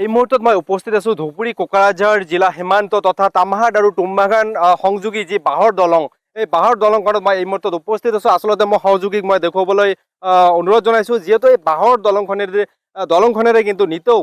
এই মুহূৰ্তত মই উপস্থিত আছো ধুবুৰী কোকৰাঝাৰ জিলা সীমান্ত তথা তামাহাট আৰু টুমবাগান সংযোগী যি বাঁহৰ দলং, এই বাঁহৰ দলংখনত মই এই মুহূৰ্তত উপস্থিত আছো। আচলতে মই সহযোগীক মই দেখুৱাবলৈ অনুৰোধ জনাইছো, যিহেতু এই বাঁহৰ দলংখনেৰে কিন্তু নিতৌ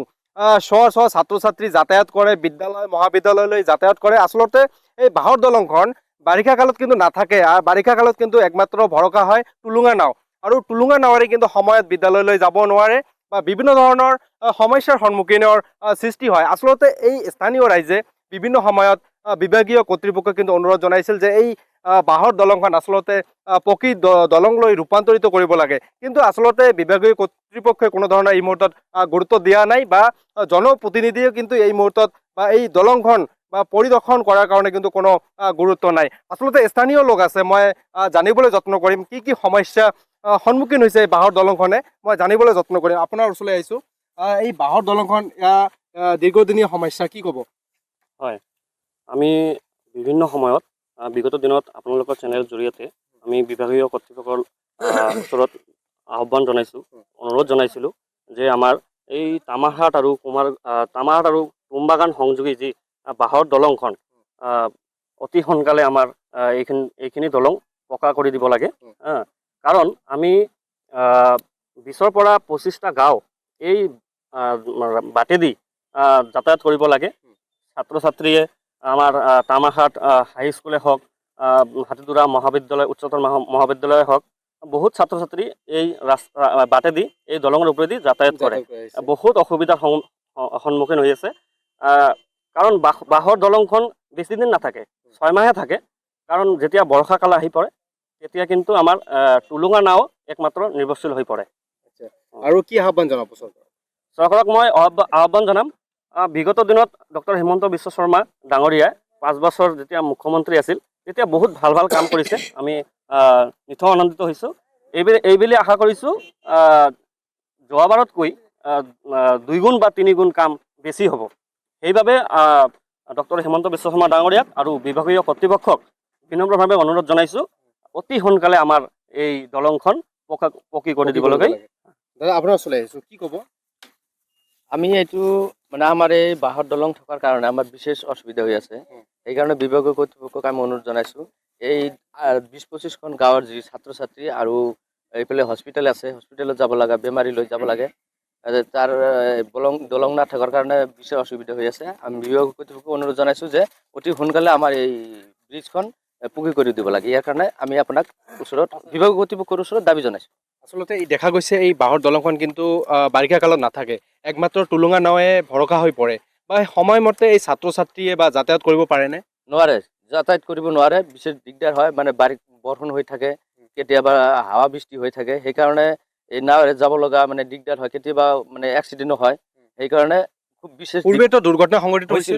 শ ছাত্ৰ ছাত্ৰী যাতায়াত কৰে, বিদ্যালয় মহাবিদ্যালয়লৈ যাতায়াত কৰে। আচলতে এই বাঁহৰ দলংখন বাৰিষা কালত কিন্তু নাথাকে, আৰু বাৰিষা কালত কিন্তু একমাত্ৰ ভৰসা হয় টুলুঙা নাও, আৰু টুলুঙা নাৱেৰে কিন্তু সময়ত বিদ্যালয়লৈ যাব নোৱাৰে বা বিভিন্ন ধৰণৰ সমস্যাৰ সন্মুখীনৰ সৃষ্টি হয়। আচলতে এই স্থানীয় ৰাইজে বিভিন্ন সময়ত বিভাগীয় কৰ্তৃপক্ষক কিন্তু অনুৰোধ জনাইছিল যে এই বাঁহৰ দলংখন আচলতে পকী দলংলৈ ৰূপান্তৰিত কৰিব লাগে, কিন্তু আচলতে বিভাগীয় কৰ্তৃপক্ষই কোনো ধৰণৰ এই মুহূৰ্তত গুৰুত্ব দিয়া নাই বা জনপ্ৰতিনিধিয়ে কিন্তু এই মুহূৰ্তত বা এই দলংখন বা পৰিদৰ্শন কৰাৰ কাৰণে কিন্তু কোনো গুৰুত্ব নাই। আচলতে স্থানীয় লোক আছে, মই জানিবলৈ যত্ন কৰিম কি কি সমস্যা সন্মুখীন হৈছে এই বাঁহৰ দলংখনে, মই জানিবলৈ যত্ন কৰিম। আপোনাৰ ওচৰলৈ আহিছোঁ। এই বাঁহৰ দলংখন দীৰ্ঘদিনীয়া সমস্যা, কি ক'ব? হয়, আমি বিভিন্ন সময়ত বিগত দিনত আপোনালোকৰ চেনেলৰ জৰিয়তে আমি বিভাগীয় কৰ্তৃপক্ষৰ ওচৰত আহ্বান জনাইছোঁ, অনুৰোধ জনাইছিলোঁ যে আমাৰ এই তামাহাট আৰু টুমবাগান সংযোগী যি বাঁহৰ দলংখন অতি সোনকালে আমাৰ এইখিনি দলং পকা কৰি দিব লাগে। কাৰণ আমি 20ৰ পৰা 25টা গাঁও এই বাটেদি যাতায়াত কৰিব লাগে। ছাত্ৰ ছাত্ৰীয়ে আমাৰ তামাহাট হাইস্কুলে হওক, হাতীদুৰা মহাবিদ্যালয়, উচ্চতৰ মহাবিদ্যালয়ে হওক, বহুত ছাত্ৰ ছাত্ৰী এই বাটেদি এই দলঙৰ ওপৰেদি যাতায়াত কৰে। বহুত অসুবিধাৰ সন্মুখীন হৈ আছে, কাৰণ বাঁহৰ দলংখন বেছি দিন নাথাকে, 6 মাহে থাকে। কাৰণ যেতিয়া বৰ্ষাকাল আহি পৰে তেতিয়া কিন্তু আমাৰ টুলুঙা নাও একমাত্ৰ নিৰ্ভৰশীল হৈ পৰে। আৰু কি আহ্বান জনাব চৰকাৰক? মই আহ্বান জনাম, বিগত দিনত ডক্টৰ হিমন্ত বিশ্ব শৰ্মা ডাঙৰীয়াই 5 বছৰ যেতিয়া মুখ্যমন্ত্ৰী আছিল তেতিয়া বহুত ভাল ভাল কাম কৰিছে। আমি নিথৌ আনন্দিত হৈছোঁ। এইবুলি আশা কৰিছোঁ যোৱাবাৰতকৈ 2 গুণ বা 3 গুণ কাম বেছি হ'ব। সেইবাবে ডক্টৰ হিমন্ত বিশ্ব শৰ্মা ডাঙৰীয়াক আৰু বিভাগীয় কৰ্তৃপক্ষক বিনম্ৰভাৱে অনুৰোধ জনাইছোঁ, অতি সোনকালে আমাৰ এই দলংখন পকী কৰি দিব লাগে। দাদা, আপোনাৰ ওচৰলৈ আহিছোঁ, কি ক'ব? আমি এইটো মানে আমাৰ এই বাঁহৰ দলং থকাৰ কাৰণে আমাৰ বিশেষ অসুবিধা হৈ আছে। সেইকাৰণে বিভাগীয় কৰ্তৃপক্ষক আমি অনুৰোধ জনাইছোঁ, এই 20-25খন গাঁৱৰ যি ছাত্ৰ ছাত্ৰী আৰু এইফালে হস্পিটেল আছে, হস্পিটেলত যাব লাগে, বেমাৰী লৈ যাব লাগে, তাৰ দলং নাথাকাৰ কাৰণে বিশেষ অসুবিধা হৈ আছে। আমি বিভাগীয় কৰ্তৃপক্ষক অনুৰোধ জনাইছোঁ যে অতি সোনকালে আমাৰ এই ব্ৰিজখন পকী কৰি দিব লাগে। ইয়াৰ কাৰণে আমি আপোনাক বিভাগীয় কৰ্তৃপক্ষৰ ওচৰত দাবী জনাইছোঁ। আচলতে দেখা গৈছে এই বাঁহৰ দলংখন কিন্তু বাৰিষা কালত নাথাকে, একমাত্ৰ টুলুঙা নাৱে ভৰসা হৈ পৰে। বা সময়মতে এই ছাত্ৰ ছাত্ৰীয়ে বা যাতায়াত কৰিব পাৰেনে? নোৱাৰে, যাতায়াত কৰিব নোৱাৰে, বিশেষ দিগদাৰ হয়। মানে বৰষুণ হৈ থাকে, কেতিয়াবা হাৱা বৃষ্টি হৈ থাকে, সেইকাৰণে এই নাৱেৰে যাব লগা মানে দিগদাৰ হয়। কেতিয়াবা মানে এক্সিডেণ্টো হয়। সেইকাৰণে খুব বিশেষ পূৰ্বেতো দুৰ্ঘটনা সংঘটিত হৈছিল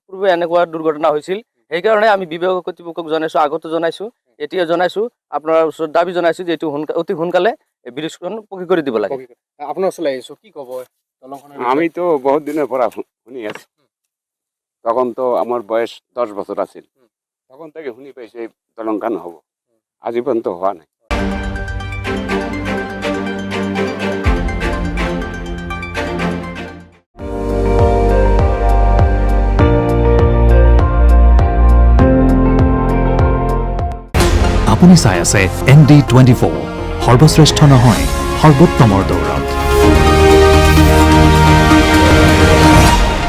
পূৰ্বে এনেকুৱা দুৰ্ঘটনা হৈছিল। সেইকাৰণে আমি বিভাগীয় কৰ্তৃপক্ষক জনাইছোঁ, আগতো জনাইছোঁ, এতিয়া জনাইছোঁ, আপোনাৰ ওচৰত দাবী জনাইছোঁ যে এইটো অতি সোনকালে এই ব্ৰিজখন পকী কৰি দিব লাগে। আপোনাৰ ওচৰলৈ আহিছোঁ, কি ক'ব? আমি তো বহুত দিনের পর শুনি আছি, তখন তো আমার বয়স 10 বছর আছিল, তখন থেকে শুনি পাইছি এই দলংখান হব, আজি পর্যন্ত হওয়া নাই। আপুনি চাই আছে ND24, সৰ্বশ্ৰেষ্ঠ নহয় সৰ্বোত্তমৰ দৌৰত।